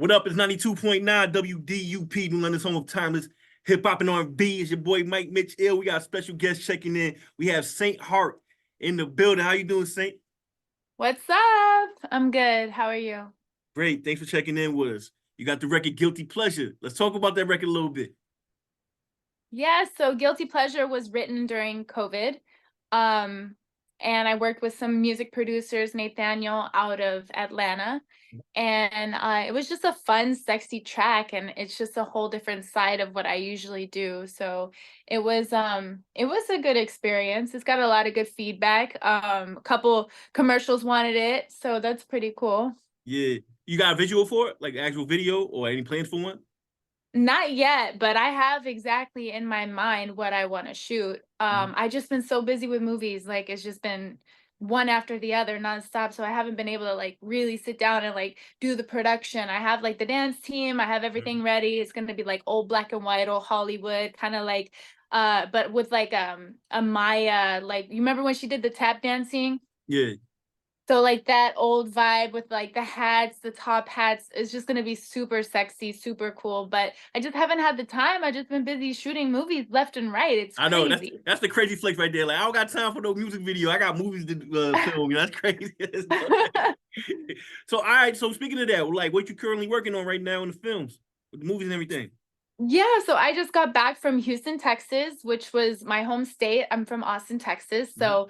What up? It's 92.9 WDUP, New London's home of timeless hip hop and R&B. It's your boy Mike Mitch Ill. We got a special guest checking in. We have Saint Hart in the building. How you doing, Saint? What's up? I'm good. How are you? Great. Thanks for checking in with us. You got the record Guilty Pleasure. Let's talk about that record a little bit. Yeah, so Guilty Pleasure was written during COVID. Um, and I worked with some music producers, Nathaniel out of Atlanta. And it was just a fun, sexy track, and it's just a whole different side of what I usually do. So it was a good experience. It's got a lot of good feedback. A couple commercials wanted it, so that's pretty cool. Yeah. You got a visual for it? Like actual video or any plans for one? Not yet, but I have exactly in my mind what I want to shoot. Mhm. I just been so busy with movies, like it's just been one after the other nonstop. So I haven't been able to like really sit down and like do the production. I have like the dance team, I have everything ready. It's gonna be like old black and white, old Hollywood, kind of like but with like a Maya, like you remember when she did the tap dancing? Yeah. So like that old vibe with like the hats, the top hats is just gonna be super sexy, super cool. But I just haven't had the time. I've just been busy shooting movies left and right. It's I know crazy. that's the crazy flex right there. Like I don't got time for no music video. I got movies to film. You know, that's crazy. So all right. So speaking of that, like what you currently working on right now in the films, with the movies and everything. Yeah, so I just got back from Houston, Texas, which was my home state. I'm from Austin, Texas. Mhm. So,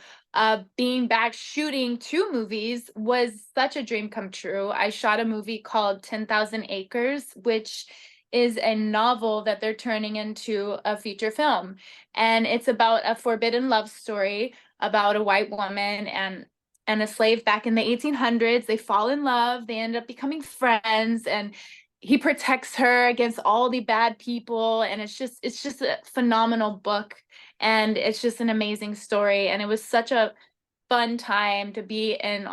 being back shooting two movies was such a dream come true. I shot a movie called 10,000 Acres, which is a novel that they're turning into a feature film. And it's about a forbidden love story about a white woman and a slave back in the 1800s. They fall in love, they end up becoming friends, and he protects her against all the bad people, and it's just a phenomenal book, and it's just an amazing story, and it was such a fun time to be in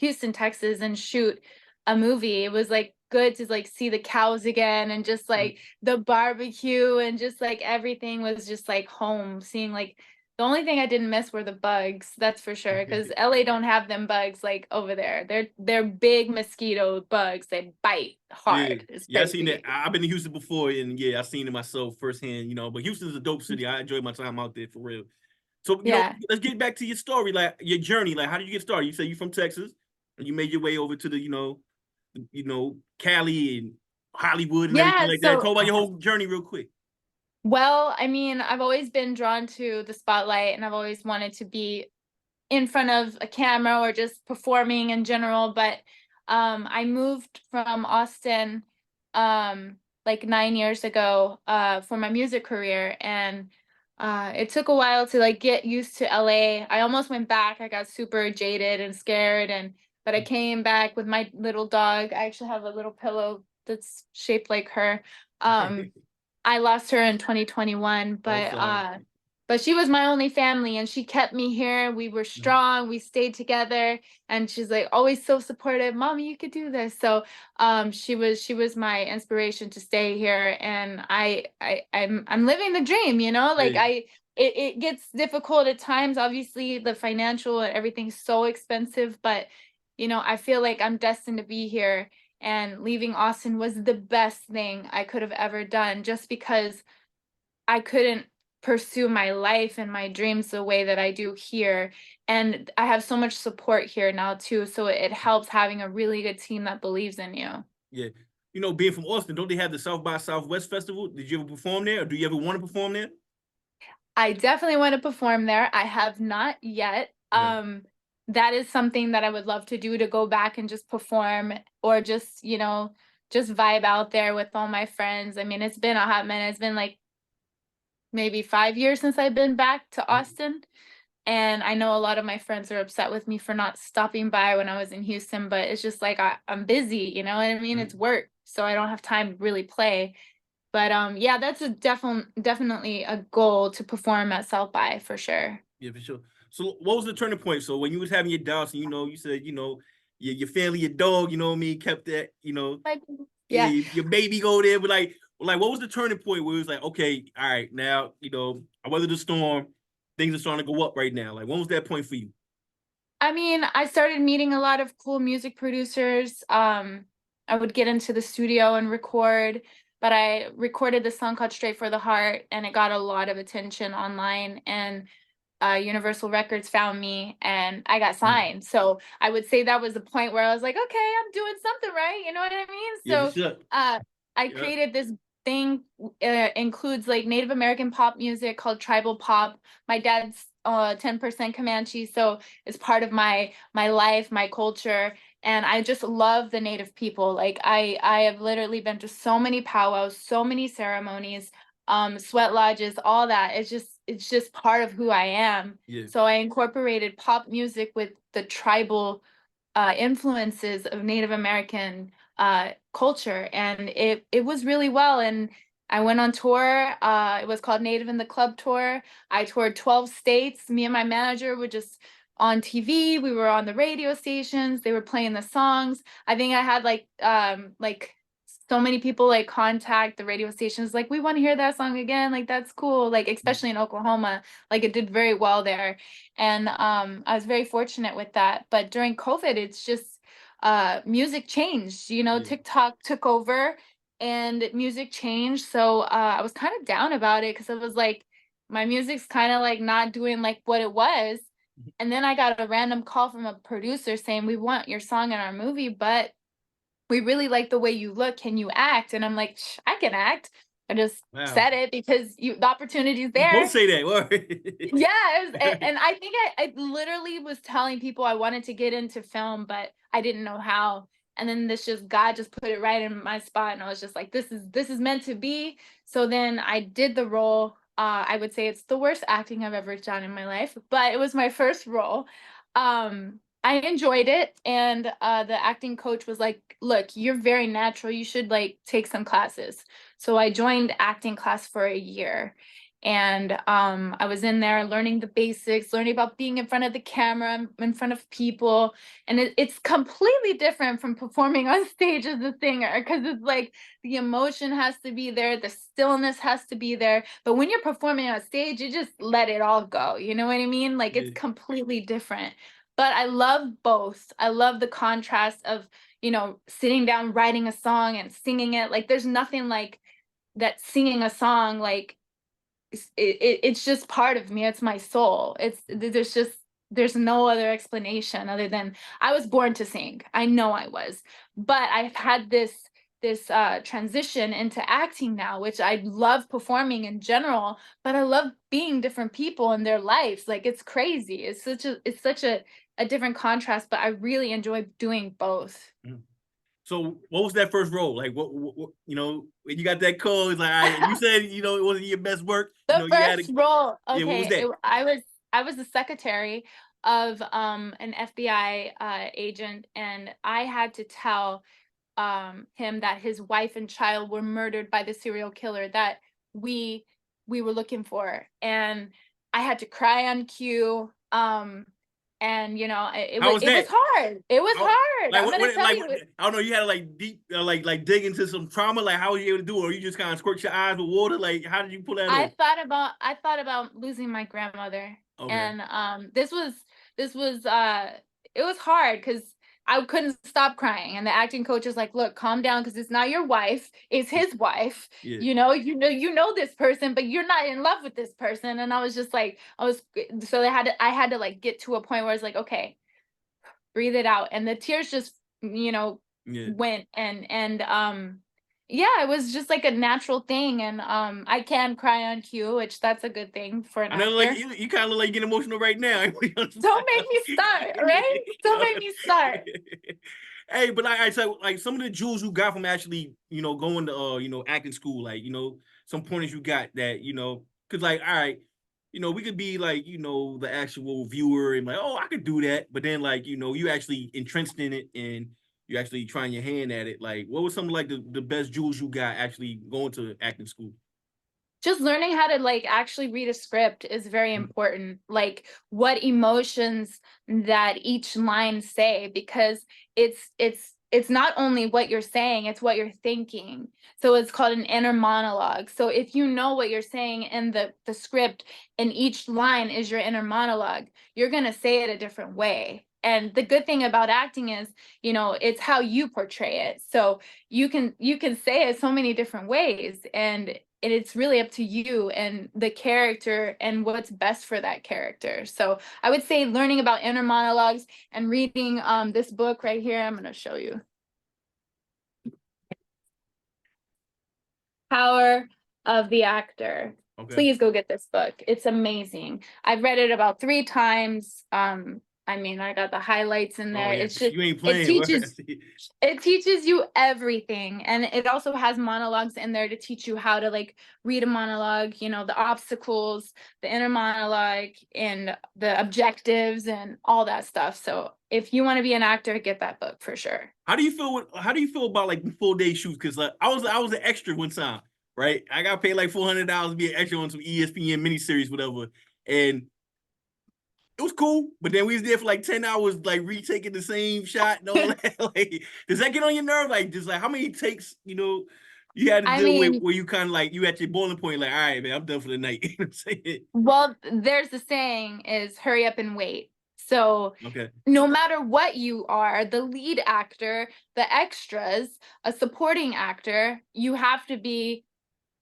Houston, Texas, and shoot a movie. It was like good to like see the cows again, and just like the barbecue, and just like everything was just like home. Seeing like the only thing I didn't miss were the bugs, that's for sure, because LA don't have them bugs like over there. They're big mosquito bugs. They bite Yeah, hard. It's yeah, I seen that. crazy. I've been to Houston before, and yeah, I seen it myself firsthand. You know, but Houston's a dope city. I enjoyed my time out there for real. So, Yeah. let's get back to your story, like your journey. Like, how did you get started? You say you're from Texas, and you made your way over to the, Cali and Hollywood and everything Yeah, like that. so Talk about your whole journey real quick. well, I mean, I've always been drawn to the spotlight, and I've always wanted to be in front of a camera or just performing in general. But I moved from Austin like 9 years ago for my music career, and it took a while to like get used to LA. I almost went back. I got super jaded and scared, and but I came back with my little dog. I actually have a little pillow that's shaped like her. Um, I lost her in 2021, Oh, sorry. but she was my only family, and she kept me here. We were strong. We stayed together, and she's like always so supportive. Mommy, you could do this. So she was my inspiration to stay here, and I'm living the dream, like Yeah, it gets difficult at times. Obviously, the financial and everything's so expensive, but I feel like I'm destined to be here, and leaving Austin was the best thing I could have ever done, just because I couldn't pursue my life and my dreams the way that I do here. And I have so much support here now too. So it helps having a really good team that believes in you. yeah. Being from Austin, don't they have the South by Southwest Festival? Did you ever perform there, or do you ever want to perform there? I definitely want to perform there. I have not yet. Okay. That is something that I would love to do, to go back and just perform, or just vibe out there with all my friends. I mean, it's been a hot minute. It's been like maybe 5 years since I've been back to Austin. And I know a lot of my friends are upset with me for not stopping by when I was in Houston, but it's just like I'm busy, you know what I mean? It's Mhm. work, so I don't have time to really play. But yeah, that's a definitely a goal, to perform at South by for sure. Yeah, for sure. So what was the turning point? So when you was having your doubts, and you said, your family, your dog, you know what I mean, kept that, Like, yeah. yeah, your baby go there, but like what was the turning point where it was like, okay, all right, now, I weathered the storm, things are starting to go up right now. Like when was that point for you? I mean, I started meeting a lot of cool music producers. I would get into the studio and record, but I recorded this song called Straight for the Heart, and it got a lot of attention online, and Universal Records found me and I got Mm. signed. So I would say that was the point where I was like, okay, I'm doing something right. You know what I mean? Yeah, for So sure. uh, I Yeah. created this thing, includes like Native American pop music called tribal pop. My dad's 10% Comanche, so it's part of my life, my culture. And I just love the Native people. Like I have literally been to so many powwows, so many ceremonies, sweat lodges, all that. It's just part of who I am. Yeah. So I incorporated pop music with the tribal influences of Native American culture, and it was really well. And I went on tour. It was called Native in the Club tour. I toured 12 states. Me and my manager were just on TV. We were on the radio stations. They were playing the songs. I think I had like so many people like contact the radio stations like, we want to hear that song again, like that's cool, like especially in Oklahoma, like it did very well there. And I was very fortunate with that. But during COVID, it's just music changed, Yeah. TikTok took over and music changed. So I was kind of down about it because it was like my music's kind of like not doing like what it was. And then I got a random call from a producer saying, we want your song in our movie, but we really like the way you look. Can you act? And I'm like, I can act. I just Wow. said it because the opportunity's You both there. say that. Word. Yeah, and I think I literally was telling people I wanted to get into film, but I didn't know how. And then God just put it right in my spot, and I was just like, this is meant to be. So then I did the role. I would say it's the worst acting I've ever done in my life, but it was my first role. I enjoyed it, and the acting coach was like, "Look, you're very natural. You should like take some classes." So I joined acting class for a year, and I was in there learning the basics, learning about being in front of the camera, in front of people. And it's completely different from performing on stage as a singer, because it's like the emotion has to be there, the stillness has to be there. But when you're performing on stage, you just let it all go. You know what I mean? Like it's Yeah. completely different. But I love both. I love the contrast of, sitting down, writing a song and singing it. Like there's nothing like that, singing a song like it's just part of me. It's my soul. There's no other explanation other than I was born to sing. I know I was, but I've had this transition into acting now, which I love performing in general, but I love being different people in their lives. Like it's crazy. It's such a different contrast, but I really enjoy doing both. Mm. So what was that first role? Like what when you got that call, it's like, all right, you said, it wasn't your best work. The You had first to, role, yeah, what was okay, that? I was the secretary of an FBI agent, and I had to tell him that his wife and child were murdered by the serial killer that we we were looking for, and I had to cry on cue. And it How was was it was that? hard. It was How, hard. like I'm gonna tell like you. I don't know, you had to like deep like dig into some trauma. Like how were you able to do it? Or you just kind of squirt your eyes with water? Like how did you pull that off? I thought about losing my grandmother, Okay. and this was it was hard because I couldn't stop crying, and the acting coach was like, "Look, calm down, because it's not your wife, it's his wife. Yeah. You know this person, but you're not in love with this person." And I was just like, so I had to like get to a point where I was like, okay, breathe it out, and the tears just Yeah. went. And yeah, it was just like a natural thing. And I can cry on cue, which that's a good thing for an I know, like actor. you kind of look like getting emotional right now. Don't make me start, right? Don't make me start. Hey, but like I said, like some of the jewels you got from actually, going to acting school, like, some pointers you got that, because like, all right, we could be like, the actual viewer and like, oh, I could do that. But then like, you actually entrenched in it and you actually trying your hand at it. Like, what was some like the best jewels you got actually going to acting school? Just learning how to like actually read a script is very Mm. important, like what emotions that each line say, because it's not only what you're saying, it's what you're thinking. So it's called an inner monologue. So if you know what you're saying in the script, and each line is your inner monologue, you're going to say it a different way. And the good thing about acting is, you know, it's how you portray it. So you can say it so many different ways, and it's really up to you and the character and what's best for that character. So I would say learning about inner monologues and reading this book right here. I'm going to show you. Power of the Actor. Okay. Please go get this book. It's amazing. I've read it about 3 times. I mean, I got the highlights in there. Oh yeah, It's just you ain't playing. it teaches you everything, and it also has monologues in there to teach you how to like read a monologue, you know, the obstacles, the inner monologue, and the objectives and all that stuff. So if you want to be an actor, get that book for sure. How do you feel about like full day shoots? Because like I was an extra one time, right? I got paid like $400 to be an extra on some ESPN miniseries, whatever, and it was cool. But then we was there for like 10 hours, like retaking the same shot and all that. Like, does that get on your nerve? Like, just like how many takes, you had to I deal with mean, where you kind of like you at your boiling point, like, all right, man, I'm done for the night. You know what I'm saying? well, there's the saying is hurry up and wait. So Okay. no matter what you are, the lead actor, the extras, a supporting actor, you have to be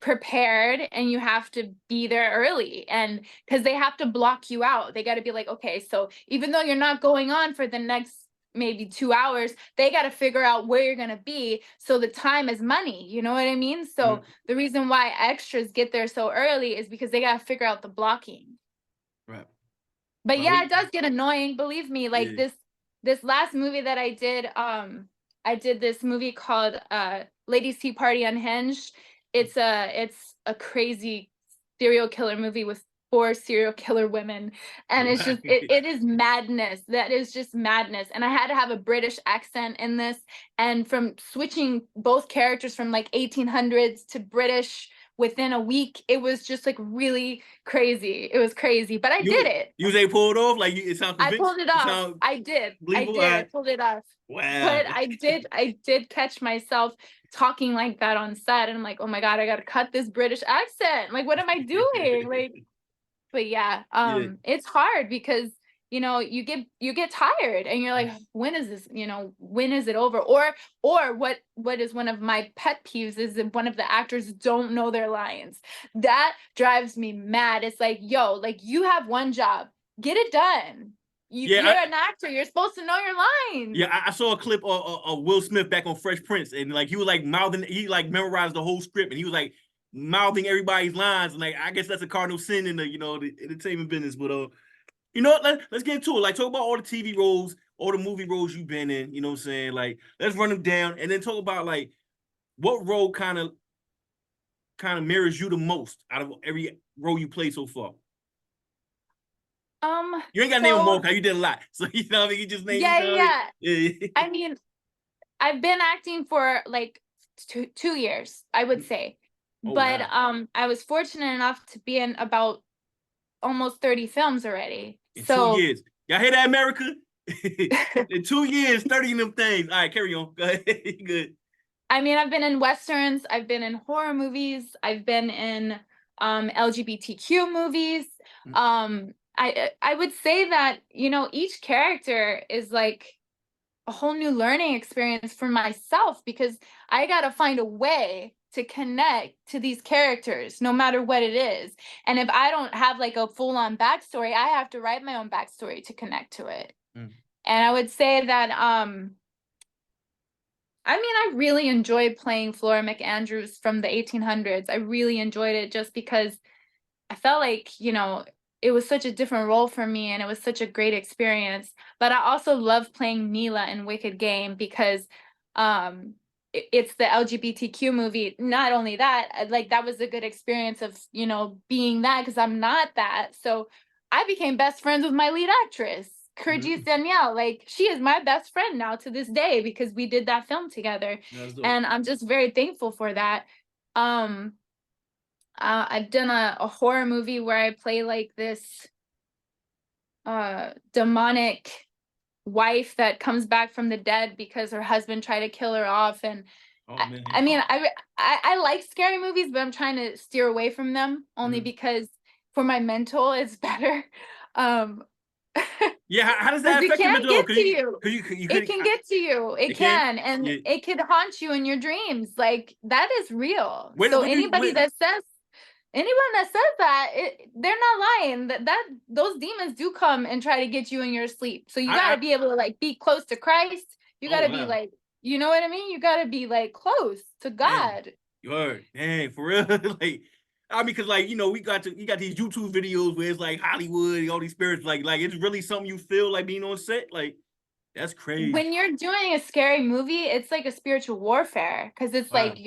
prepared and you have to be there early, and because they have to block you out. They got to be like, okay, so even though you're not going on for the next maybe 2 hours, they got to figure out where you're going to be, so the time is money, you know what I mean? So the reason why extras get there so early is because they got to figure out the blocking. Right. But Well, yeah, it does get annoying, believe me. Like yeah. this last movie that I did this movie called Ladies Tea Party Unhinged. It's a crazy serial killer movie with 4 serial killer women, and it's just it is madness. That is just madness. And I had to have a British accent in this, and from switching both characters from like 1800s to British within a week, it was just like really crazy. It was crazy, but I did it. You was able to pull it off? Like it sounds I convincing? pulled it It off. sound I did. I believable? All did. I right. pulled it off. Wow. But I did catch myself talking like that on set, and I'm like, oh my God, I gotta cut this British accent. Like, what am I doing? Like, but yeah, Yeah. it's hard because you get tired and you're like, when is this, when is it over? Or what is one of my pet peeves is that one of the actors don't know their lines. That drives me mad. It's like, yo, like you have one job, get it done. You're an actor, you're supposed to know your lines. Yeah, I saw a clip of Will Smith back on Fresh Prince, and like he was like mouthing, he like memorized the whole script, and he was like mouthing everybody's lines, and like I guess that's a cardinal sin in the entertainment business. But let's get into it. Like talk about all the TV roles, all the movie roles you've been in. You know what I'm saying? Like let's run them down, and then talk about like what role kind of mirrors you the most out of every role you played so far. You ain't got to name them all because you did a lot. So you know what I mean? You just name. Yeah. I mean, I've been acting for like 2 years, I would say. Oh, But wow. I was fortunate enough to be in about almost 30 films already. In 2 So years. Y'all hear that, America? In 2 years, 30 of them things. All right, carry on. Go ahead. Good. I mean, I've been in Westerns, I've been in horror movies, I've been in LGBTQ movies. I would say that, each character is like a whole new learning experience for myself, because I got to find a way to connect to these characters no matter what it is. And if I don't have like a full-on backstory, I have to write my own backstory to connect to it. And I would say that I mean, I really enjoyed playing Flora McAndrews from the 1800s. I really enjoyed it just because I felt like, it was such a different role for me and it was such a great experience. But I also love playing Mila in Wicked Game because it's the LGBTQ movie. Not only that, like that was a good experience of, being that, because I'm not that. So I became best friends with my lead actress, Kurjis Danielle. Like she is my best friend now to this day because we did that film together. And I'm just very thankful for that. I've done a horror movie where I play like this demonic wife that comes back from the dead because her husband tried to kill her off. And I mean, I like scary movies, but I'm trying to steer away from them only because for my mental it's better. Yeah, how does Because that it affect your can mental get health? to you. You It could, can get to you. It it can? can, and Yeah. it could haunt you in your dreams. Like that is real. When So when you anybody when that says anyone that says that, they're not lying. That those demons do come and try to get you in your sleep. So you got I to be able to like be close to Christ. You got oh to be wow. like, you know what I mean? You got to be like close to Dang. God. You heard. Dang, for real. Like I mean, cause like, we got these YouTube videos where it's like Hollywood, all these spirits, like it's really something you feel like being on set. Like, that's crazy. When you're doing a scary movie, it's like a spiritual warfare because it's Wow. like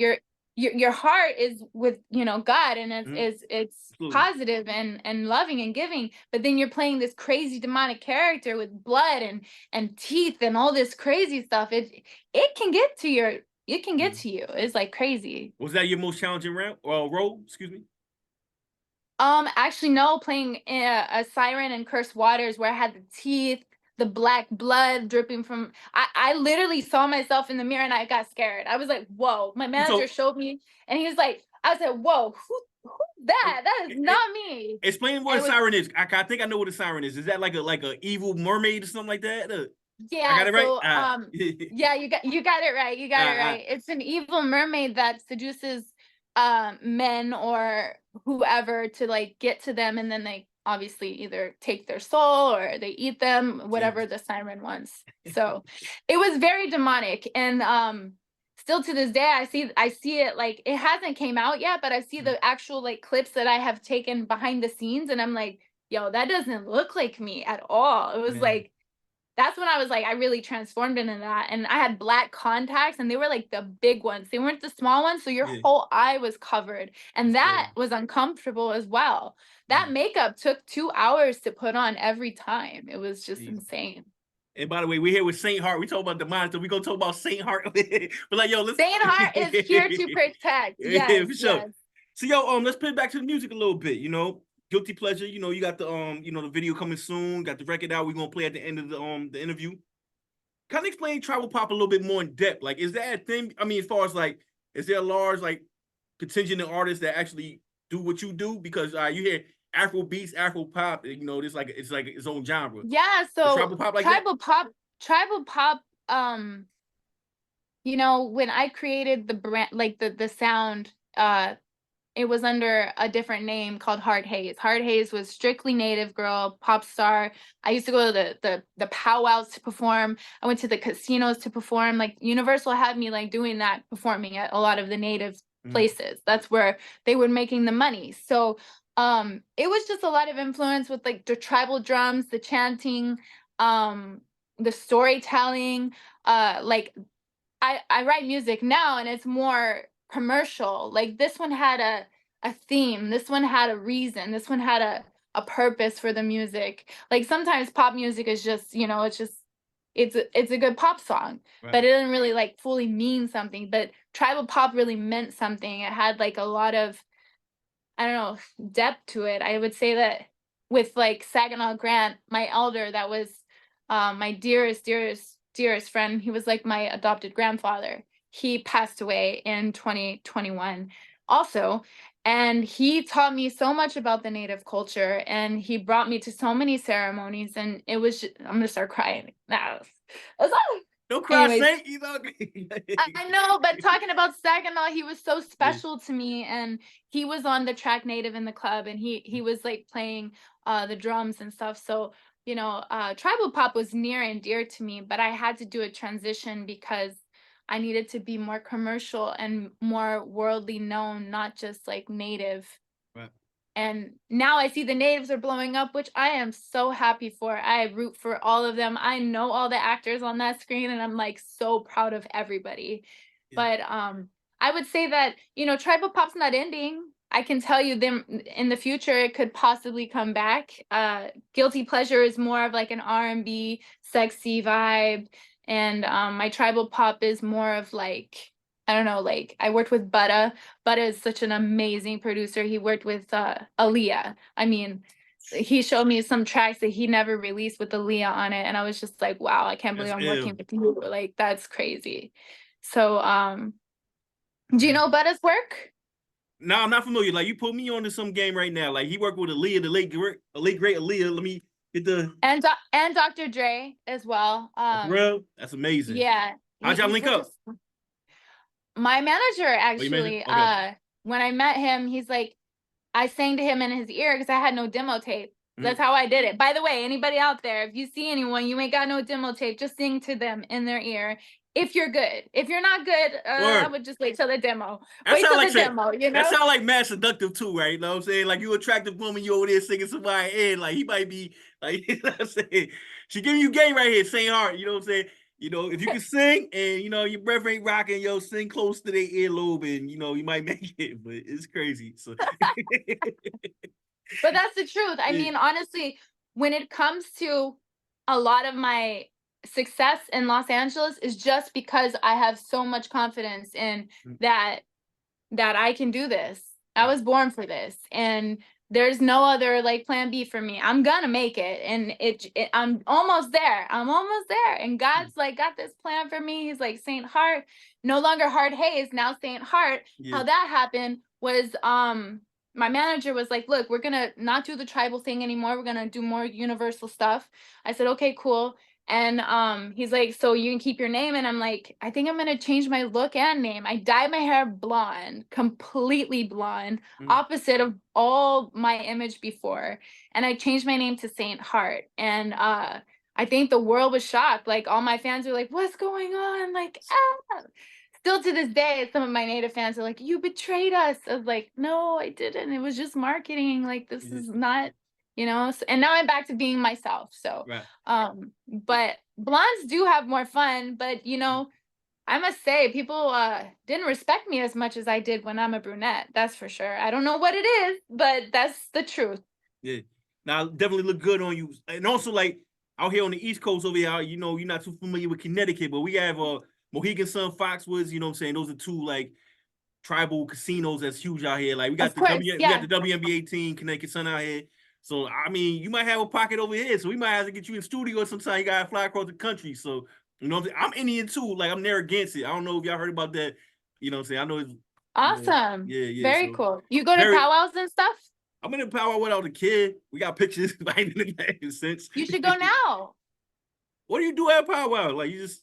your heart is with God, and Mhm. it's Absolutely. positive and loving and giving, but then you're playing this crazy demonic character with blood and teeth and all this crazy stuff. It can get to Mhm. you. It's like crazy. Was that your most challenging round or role? Excuse me. Actually, no, playing a siren in Cursed Waters where I had the teeth, the black blood dripping from. I literally saw myself in the mirror and I got scared. I was like, "Whoa!" My manager So showed me, and he was like, "I said, whoa, who's that? That is it, not me." explain what And a it was siren is. I think I know what a siren is. Is that like a evil mermaid or something like that? I yeah. got it right. So yeah, you got it right. You got it Uh, right. It's an evil mermaid that seduces men or whoever to like get to them, and then they obviously either take their soul or they eat them, whatever Jeez. the siren wants. So it was very demonic, and still to this day I see it. Like it hasn't came out yet, but I see Mhm. the actual like clips that I have taken behind the scenes, and I'm like, yo, that doesn't look like me at all. It was Man. like that's when I was like, I really transformed into that. And I had black contacts, and they were like the big ones. They weren't the small ones. So your Yeah. whole eye was covered. And That's that crazy. was uncomfortable as well. That Man. makeup took 2 hours to put on every time. It was just Jeez. insane. And by the way, we're here with Saint Heart. We talk about demons, so we gonna talk about Saint Heart. But like, yo, let's Saint Heart is here to protect. yeah, Yes, for sure. yes. So yo, let's put it back to the music a little bit. Guilty pleasure. You got the the video coming soon. Got the record out. We're gonna play at the end of the interview. Kind of explain tribal pop a little bit more in depth. Like, is that a thing? I mean, as far as like, is there a large like contingent of artists that actually do what you do? Because you hear Afro beats, Afro pop. This like its own genre. Yeah, The so tribal pop like that. tribal pop, when I created the brand, like the sound, it was under a different name called Hard Haze. Hard Haze was strictly native girl pop star. I used to go to the powwows to perform. I went to the casinos to perform. Like Universal had me like doing that, performing at a lot of the native Mhm. places. That's where they were making the money. So it was just a lot of influence with like the tribal drums, the chanting, um, the storytelling, like I write music now and it's more commercial. Like this one had a theme. This one had a reason. This one had a purpose for the music. Like sometimes pop music is just, it's a good pop song, Right. but it doesn't really like fully mean something. But tribal pop really meant something. It had like a lot of, I don't know, depth to it. I would say that with like Saginaw Grant, my elder, that was my dearest friend. He was like my adopted grandfather. He passed away in 2021 also. And he taught me so much about the native culture, and he brought me to so many ceremonies. And it was I'm gonna start crying. That's all. Don't cry, Anyways, Saint. I know, but talking about Saginaw, he was so Yeah. special to me, and he was on the track Native in the Club, and he was like playing the drums and stuff. So tribal pop was near and dear to me, but I had to do a transition because I needed to be more commercial and more worldly known, not just like native. Right. And now I see the natives are blowing up, which I am so happy for. I root for all of them. I know all the actors on that screen, and I'm like so proud of everybody. Yeah. But I would say that, tribal pop's not ending. I can tell you them in the future it could possibly come back. Guilty pleasure is more of like an R&B sexy vibe, and my tribal pop is more of like, I don't know, like I worked with Butta. Butta is such an amazing producer. He worked with Aaliyah. I mean, he showed me some tracks that he never released with Aaliyah on it, and I was just like, wow, I can't believe That's I'm working ill. with you. Like that's crazy. So, do you Man. know Butta's work? No, I'm not familiar. Like you put me onto some game right now. Like he worked with Aaliyah, the late great Aaliyah. Get the and Dr. Dre as well. oh, for real? That's amazing. Yeah, How'd y'all he's link such a up? my manager Oh, you mentioned? actually, Okay. when I met him, he's like, I sang to him in his ear because I had no demo tape. That's Mhm. how I did it. By the way, anybody out there, if you see anyone, you ain't got no demo tape, just sing to them in their ear. If you're good. If you're not good, I Word. would just wait till the demo. That Wait sound till like the say demo, you that know? sound like mad seductive too, right? You know what I'm saying? Like you attractive woman, you over there singing somebody in, like he might be like you know what I'm saying. She giving you game right here, saying hard, you know what I'm saying? You know, if you can sing and you know your breath ain't rocking, yo, sing close to their earlobe and you know you might make it, but it's crazy. So But that's the truth. I yeah. mean, honestly, when it comes to a lot of my success in Los Angeles is just because I have so much confidence in Mm, that I can do this. I right. was born for this, and there's no other like plan B for me. I'm gonna make it, and I'm almost there. I'm almost there, and Mm, God's like got this plan for me. He's like Saint Heart, no longer Heart Hayes, now Saint Heart. yeah. How that happened was my manager was like, look, we're gonna not do the tribal thing anymore. We're gonna do more universal stuff. I said, okay, cool. And he's like, so you can keep your name. And I'm like, I think I'm gonna change my look and name. I dyed my hair blonde, completely blonde, Mm, opposite of all my image before. And I changed my name to Saint Heart. And I think the world was shocked. Like all my fans were like, what's going on? Like, ah. Still to this day, some of my native fans are like, you betrayed us. I was like, no, I didn't. It was just marketing. Like, this yeah. is not, and now I'm back to being myself. So Right. but blondes do have more fun, but Mm, I must say people didn't respect me as much as I did when I'm a brunette. That's for sure. I don't know what it is, but that's the truth. yeah. Now definitely look good on you. And also like out here on the East Coast over here, you know, you're not too familiar with Connecticut, but we have Mohegan Sun Foxwoods, you know what I'm saying? Those are two like tribal casinos that's huge out here. Like Of course, We got yeah. the WNBA team, Connecticut Sun out here. So I mean, you might have a pocket over here. So we might have to get you in studio sometime. You gotta fly across the country. So you know, what I'm Indian too. Like I'm Narragansett. I don't know if y'all heard about that. You know what I'm saying? I know it's you know, Awesome. yeah, yeah. Very So cool. You go to very powwows and stuff? I'm in the power without a kid. We got pictures right in the game since. You should go now. What do you do at powwow? Like you just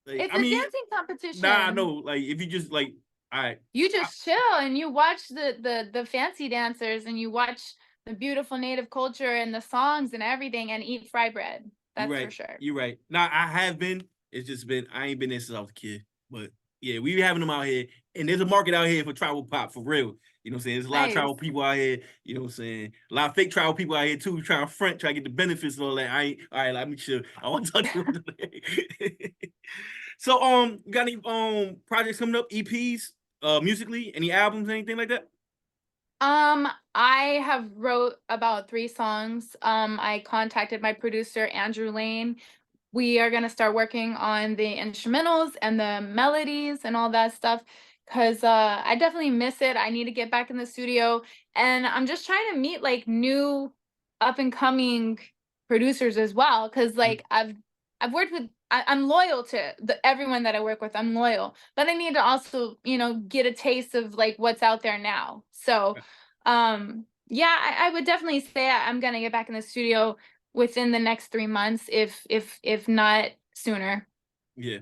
like It's I a mean, dancing nah, competition. no. Like if you just like, all right, You I, just chill and you watch the fancy dancers and you watch the beautiful native culture and the songs and everything and eat fry bread. you That's for right. sure. You right. Now I have been. It's just been I ain't been there since I was a kid. But yeah, we be having them out here, and there's a market out here for tribal pop for real. You know what I'm saying? There's a lot of tribal Nice. people out here. You know what I'm saying? A lot of fake tribal people out here too, trying to front, try to get the benefits and all that. I ain't all right. Let me chill. I want to talk to you. So you got any projects coming up? EPs, musically, any albums, anything like that? I have wrote about 3 songs. I contacted my producer, Andrew Lane. We are gonna start working on the instrumentals and the melodies and all that stuff because I definitely miss it. I need to get back in the studio, and I'm just trying to meet like new up and coming producers as well. Because Mm, like I've worked with I'm loyal to everyone that I work with. I'm loyal, but I need to also get a taste of like what's out there now. So right. yeah, I would definitely say I'm gonna get back in the studio within the next 3 months, if not sooner. Yeah.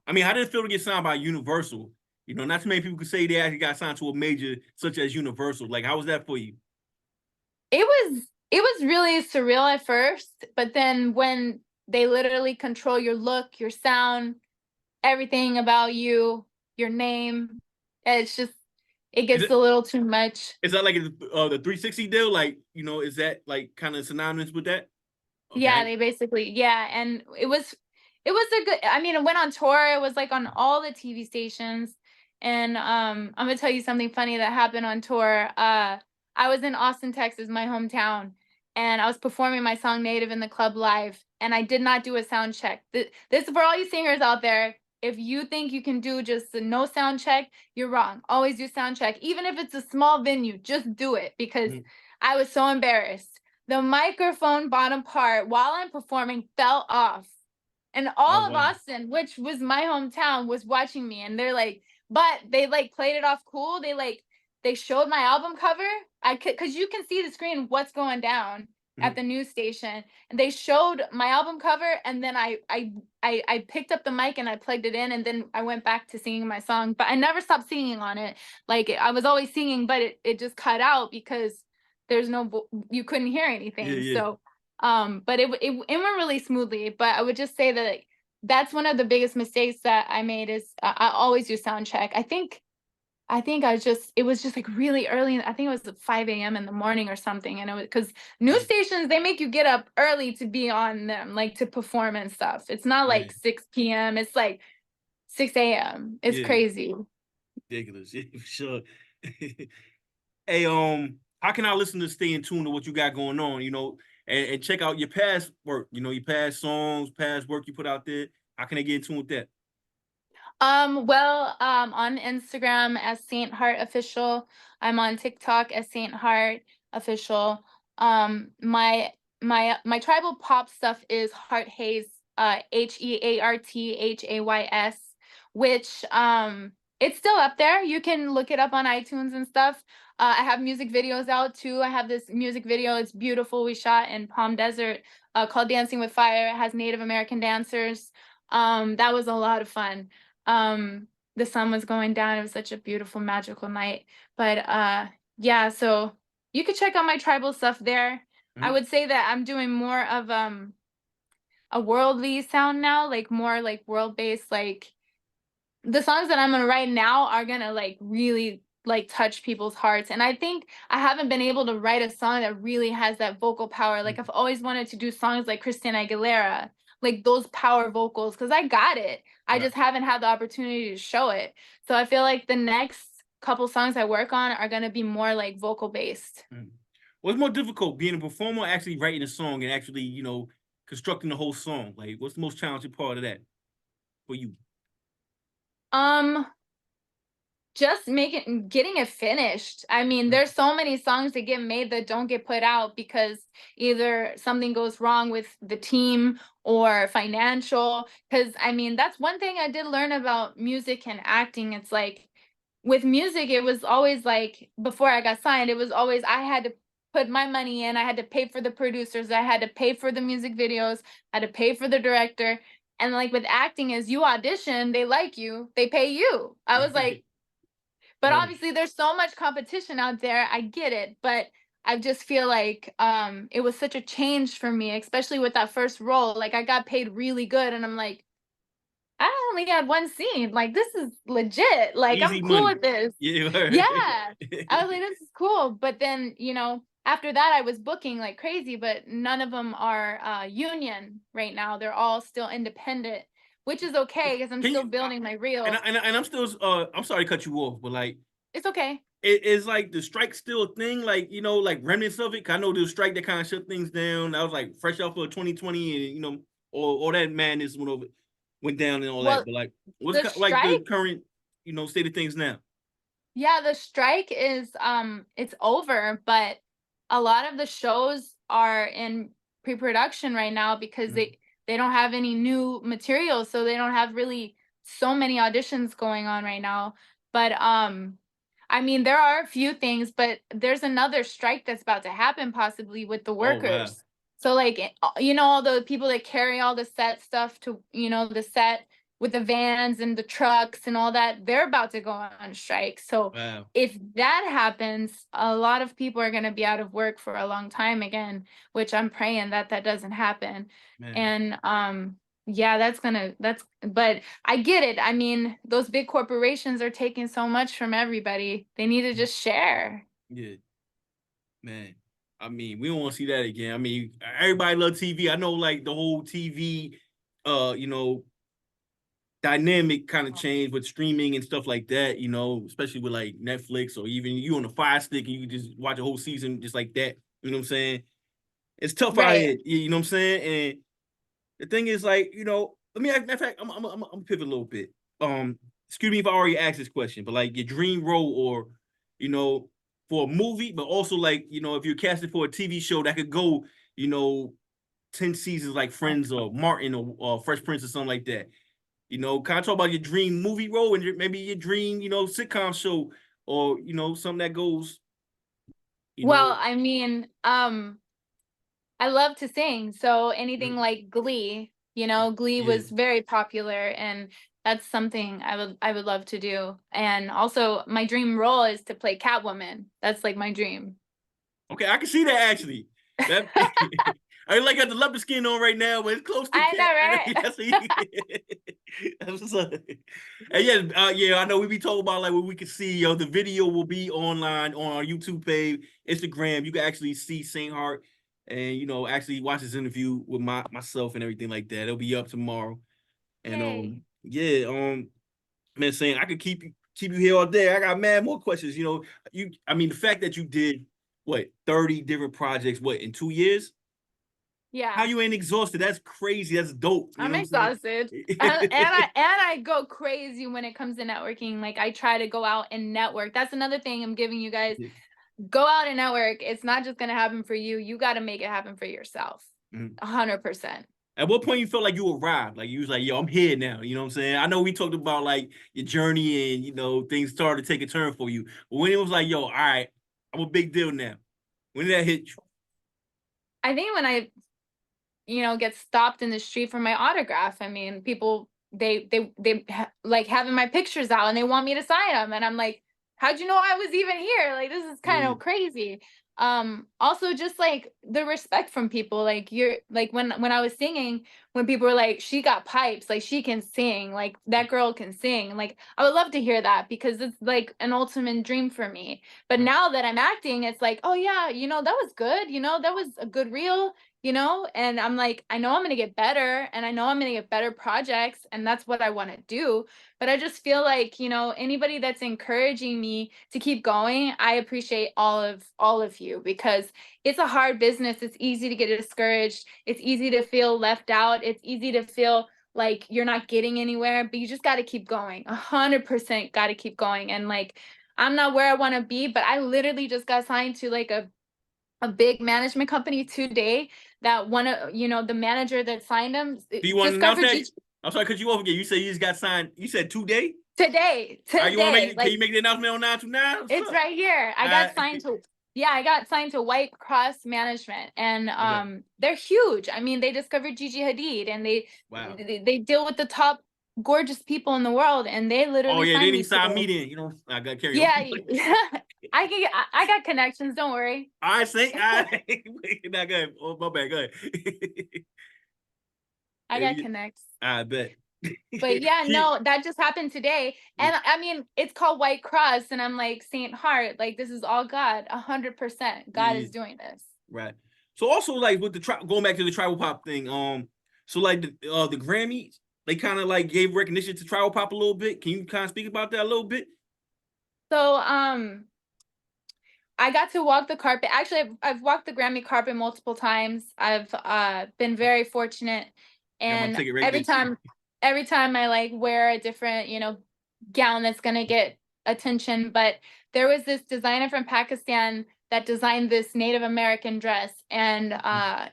I mean, how did it feel to get signed by Universal? You know, not too many people could say they actually got signed to a major such as Universal. Like, how was that for you? It was really surreal at first, but then when they literally control your look, your sound, everything about you, your name, it's just it Is gets it a little too much. is that like the 360 deal? Like, you know, is that like kind of synonymous with that? Yeah, Okay. they basically, yeah, and it was a good, I mean, it went on tour, it was like on all the TV stations. And I'm gonna tell you something funny that happened on tour. I was in Austin, Texas, my hometown, and I was performing my song Native in the club live, and I did not do a sound check. This is for all you singers out there. If you think you can do just a no sound check, you're wrong. Always do sound check. Even if it's a small venue, just do it because Mhm. I was so embarrassed. The microphone bottom part while I'm performing fell off. And Oh all of wow. Austin, which was my hometown, was watching me and they're like, but they like played it off cool. They showed my album cover. I could, cause you can see the screen what's going down. at the news station, and they showed my album cover, and then I picked up the mic and I plugged it in, and then I went back to singing my song. But I never stopped singing on it. Like I was always singing, but it just cut out because there's you couldn't hear Yeah, anything. yeah. So but it went really smoothly. But I would just say that like, that's one of the biggest mistakes that I made is I always do sound check. I think it was just like really early. I think it was at 5 a.m. in the morning or something. And it was because news Mm, stations, they make you get up early to be on them, like to perform and stuff. It's not like man, 6 p.m., it's like 6 a.m. It's yeah, crazy. ridiculous. Yeah, for sure. Hey, how can I listen to stay in tune to what you got going on? And check out your past work. Your past songs, past work you put out there. How can I get in tune with that? Well, on Instagram as Saint Heart Official. I'm on TikTok as Saint Heart Official. My tribal pop stuff is Heart Haze, HeartHays, which it's still up there. You can look it up on iTunes and stuff. I have music videos out too. I have this music video. It's beautiful. We shot in Palm Desert, called Dancing with Fire. It has Native American dancers. That was a lot of fun. um the sun was going down. It was such a beautiful, magical night. But yeah, so you could check out my tribal stuff there. I Mhm. would say that I'm doing more of a worldly sound now, like more like world based. Like the songs that I'm gonna write now are gonna like really like touch people's hearts. And I think I haven't been able to write a song that really has that vocal power. Like I've always wanted to do songs like Christina Aguilera, like those power vocals, because I got it. I Right. just haven't had the opportunity to show it. So I feel like the next couple songs I work on are gonna be more like vocal based. Mm. What's more difficult, being a performer, or actually writing a song and actually, constructing the whole song? Like, what's the most challenging part of that for you? Um, just getting it finished. I mean, Mm, there's so many songs that get made that don't get put out because either something goes wrong with the team or financial. Because I mean, that's one thing I did learn about music and acting. It's like with music, it was always like before I got signed, it was always I had to put my money in, I had to pay for the producers, I had to pay for the music videos, I had to pay for the director. And like with acting, is you audition, they like you, they pay you. I was right. like, but Right. obviously there's so much competition out there. I get it, but I just feel like it was such a change for me, especially with that first role. Like I got paid really good and I'm like, I only had one scene. Like this is legit. Like I'm Easy cool money. with this. Yeah, Yeah. right. I was like, this is cool. But then, after that I was booking like crazy, but none of them are union right now. They're all still independent, which is okay because I'm Can still you? building my And reel. I'm still. I'm sorry to cut you off, but like, It's okay. it is like the strike still a thing. Like, like remnants of it. 'Cause I know the strike that kind of shut things down. I was like fresh off of 2020, and all that madness went down and all that. Well, But like, what's the like the strike, current, state of things now? yeah, the strike is it's over, but a lot of the shows are in pre-production right now because Mm. they don't have any new material, so they don't have really so many auditions going on right now. But I mean, there are a few things, but there's another strike that's about to happen possibly with the Oh wow, workers. So like all the people that carry all the set stuff to, the set with the vans and the trucks and all that, they're about to go on strike. So wow, if that happens, a lot of people are going to be out of work for a long time again, which I'm praying that that doesn't happen. man. And yeah, but I get it. I mean, those big corporations are taking so much from everybody. They need to just share. Yeah, man. I mean, we don't want to see that again. I mean, everybody love TV. I know, like the whole TV, uh, you know, dynamic kind of changed with streaming and stuff like that. Especially with like Netflix, or even you on a Fire Stick and you can just watch a whole season just like that. You know what I'm saying? It's tough out Right. here. You know what I'm saying? And the thing is, like, let me. Matter of fact, I'm pivot a little bit. Excuse me if I already asked this question, but like your dream role, or you know, for a movie, but also like if you're casted for a TV show that could go, you know, 10 seasons, like Friends or Martin or Fresh Prince or something like that. Kind of talk about your dream movie role and maybe your dream, sitcom show, or something that goes, you Well, know. I mean, I love to sing, so anything Mm, like Glee, you know, Glee yeah. was very popular, and that's something I would love to do. And also, my dream role is to play Catwoman. That's like my dream. Okay, I can see that actually. That I like got the leopard skin on right now, but it's close to I cat. know, That's, right? that's what's up. And yeah, yeah, I know we be told about like what we can see. Yo, the video will be online on our YouTube page, Instagram. You can actually see Saint Heart and actually watch this interview with myself and everything like that. It'll be up tomorrow. And Yay. yeah, man, saying I could keep you here all day. I got mad more questions. I mean, the fact that you did what 30 different projects, what in 2 years? How Yeah. you ain't exhausted? That's crazy. That's dope. You I'm know what I'm exhausted. saying? And I go crazy when it comes to networking. Like I try to go out and network. That's another thing I'm giving you guys. Go out and network. It's not just gonna happen for you. You gotta make it happen for yourself. Mhm. 100%. At what point you felt like you arrived? Like you was like, yo, I'm here now. You know what I'm saying? I know we talked about like your journey and things started to take a turn for you. But when it was like, yo, all right, I'm a big deal now. When did that hit you? I think when I, get stopped in the street for my autograph, I mean, people like having my pictures out and they want me to sign them, and I'm like, how'd you know I was even here? Like this is kind Yeah, of crazy. Also just like the respect from people, like you're like when I was singing, when people were like, she got pipes, like she can sing, like that girl can sing, like I would love to hear that because it's like an ultimate dream for me. But right. now that I'm acting, it's like, oh yeah, that was good, that was a good reel, and I'm like, I know I'm going to get better, and I know I'm going to get better projects, and that's what I want to do. But I just feel like, anybody that's encouraging me to keep going, I appreciate all of you, because it's a hard business. It's easy to get discouraged. It's easy to feel left out. It's easy to feel like you're not getting anywhere, but you just got to keep going. 100% got to keep going. And like, I'm not where I want to be, but I literally just got signed to like a big management company today, that one of the manager that signed him Do you want to announce discovered that? Gigi I'm sorry, cut you off again. You said you just got signed. You said today? today. All right, you want to make Today, it? Can like you make the announcement on 929? What's it's up? right here. All right. I got signed to White Cross Management, and Okay. they're huge. I mean, they discovered Gigi Hadid, and they Wow. they, they deal with the top gorgeous people in the world, and they Oh literally yeah, they signed didn't me sign today. me then. I got to carry on. Yeah, I got connections, don't worry. I say, I not good. Oh my bad. Go ahead. I got connects. I bet. But yeah, Keep. no, that just happened today. And I mean, it's called White Cross, and I'm like, Saint Heart, like this is all God, 100%. God Yeah, is doing this. right. So also like with the going back to the tribal pop thing, so like the Grammys, they kind of like gave recognition to tribal pop a little bit. Can you kind of speak about that a little bit? So I got to walk the carpet. Actually, I've walked the Grammy carpet multiple times. I've been very fortunate, Got my and ticket right every there. time I like wear a different, gown that's gonna get attention. But there was this designer from Pakistan that designed this Native American dress, and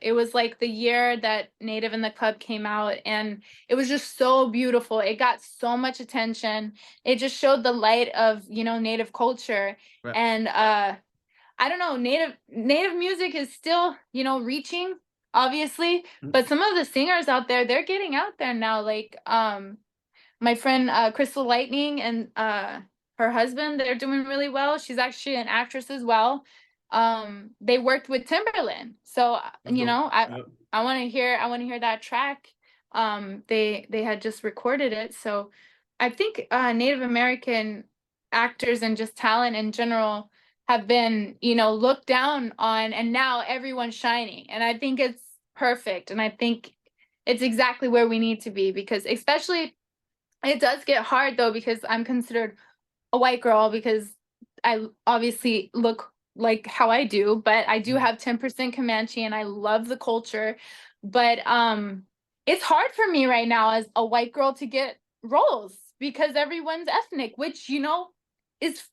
it was like the year that Native in the Club came out, and it was just so beautiful. It got so much attention. It just showed the light of Native culture, Right. and I don't know, native music is still, reaching, obviously, but some of the singers out there, they're getting out there now. Like my friend Crystal Lightning and her husband, they're doing really well. She's actually an actress as well. They worked with Timberland. So That's dope. Yep. I want to hear that track. They had just recorded it. So I think Native American actors and just talent in general have been, looked down on, and now everyone's shining. And I think it's perfect. And I think it's exactly where we need to be, because especially it does get hard though, because I'm considered a white girl, because I obviously look like how I do, but I do Mhm. have 10% Comanche and I love the culture. But it's hard for me right now as a white girl to get roles, because everyone's ethnic, which is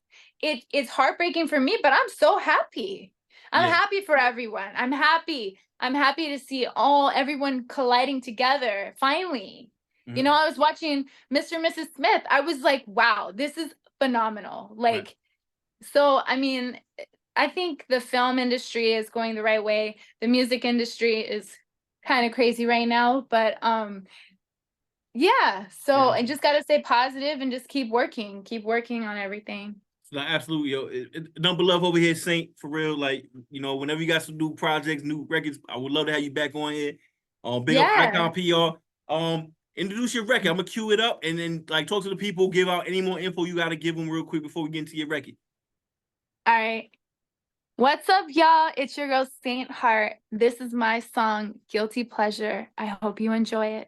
it's heartbreaking for me, but I'm so happy. I'm Yeah. happy for everyone. I'm happy. I'm happy to see everyone colliding together finally. Mhm. I was watching Mr. and Mrs. Smith. I was like, wow, this is phenomenal. Right. Like, so I mean, I think the film industry is going the right way. The music industry is kind of crazy right now, but yeah, so Yeah. I just gotta stay positive and just keep working on everything. No, absolutely, yo. Number love over here, Saint, for real. Like, whenever you got some new projects, new records, I would love to have you back on here. Big up Yeah. Icon PR. Introduce your record. I'm gonna cue it up and then like talk to the people, give out any more info you gotta give them real quick before we get into your record. All right. What's up, y'all? It's your girl Saint Heart. This is my song, Guilty Pleasure. I hope you enjoy it.